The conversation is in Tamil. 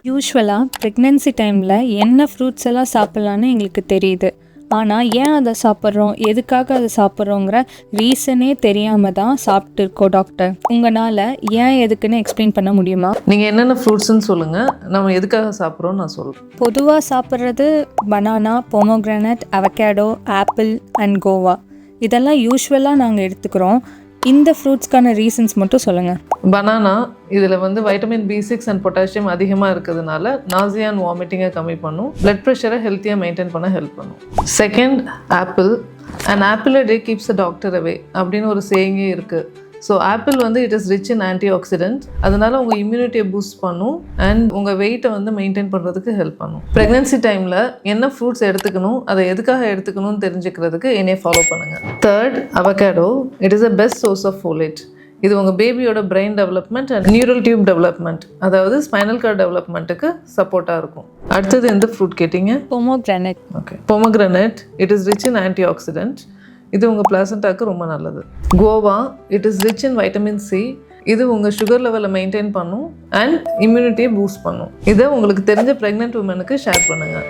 யூஸ்வலாக ப்ரெக்னென்சி டைமில் என்ன ஃப்ரூட்ஸ் எல்லாம் சாப்பிட்லான்னு எங்களுக்கு தெரியுது. ஆனால் ஏன் அதை சாப்பிட்றோம், எதுக்காக அதை சாப்பிட்றோங்கிற ரீசனே தெரியாமல் தான் சாப்பிட்டு இருக்கோம் டாக்டர். உங்களால் ஏன் எதுக்குன்னு எக்ஸ்பிளைன் பண்ண முடியுமா? நீங்கள் என்னென்ன ஃப்ரூட்ஸ்ன்னு சொல்லுங்கள், நம்ம எதுக்காக சாப்பிட்றோன்னு நான் சொல்கிறேன். பொதுவாக சாப்பிட்றது banana, pomegranate, avocado, apple and Goa. இதெல்லாம் யூஸ்வலாக நாங்கள் எடுத்துக்கிறோம். இந்த ஃப்ரூட்ஸ்க்கான ரீசன்ஸ் மட்டும் சொல்லுங்கள். பனானா இதில் வந்து வைட்டமின் B6 அண்ட் பொட்டாசியம் அதிகமாக இருக்கிறதுனால நாசியா அண்ட் வாமிட்டிங்கை கம்மி பண்ணும், பிளட் ப்ரெஷரை ஹெல்த்தியாக மெயின்டைன் பண்ண ஹெல்ப் பண்ணும். Second, apple. And apple a day keeps the doctor away அப்படின்னு ஒரு சேயிங்கே இருக்குது. ஸோ ஆப்பிள் வந்து it is rich in anti accident, அதனால் உங்கள் இம்யூனிட்டியை பூஸ்ட் பண்ணும் அண்ட் உங்கள் வெயிட்டை வந்து மெயின்டைன் பண்ணுறதுக்கு ஹெல்ப் பண்ணும். ப்ரெக்னென்சி டைமில் என்ன ஃப்ரூட்ஸ் எடுத்துக்கணும், அதை எதுக்காக எடுத்துக்கணும்னு தெரிஞ்சுக்கிறதுக்கு என்னையை ஃபாலோ பண்ணுங்கள். Third, avocado. It is a best source of folate. இது உங்கள் பேபியோட brain development and neural tube development, அதாவது ஸ்பைனல் கார்டு டெவலப்மெண்ட்டுக்கு சப்போர்ட்டாக இருக்கும். அடுத்தது எந்த ஃப்ரூட் கேட்டிங்க? Pomegranate. Okay, pomegranate it is rich in antioxidant, இது உங்கள் பிளாசண்டாக்கு ரொம்ப நல்லது. Guava it is rich in vitamin C, இது உங்கள் சுகர் லெவலை மெயின்டைன் பண்ணும் அண்ட் இம்யூனிட்டியை பூஸ்ட் பண்ணும். இதை உங்களுக்கு தெரிஞ்ச ப்ரெக்னென்ட் உமனுக்கு ஷேர் பண்ணுங்கள்.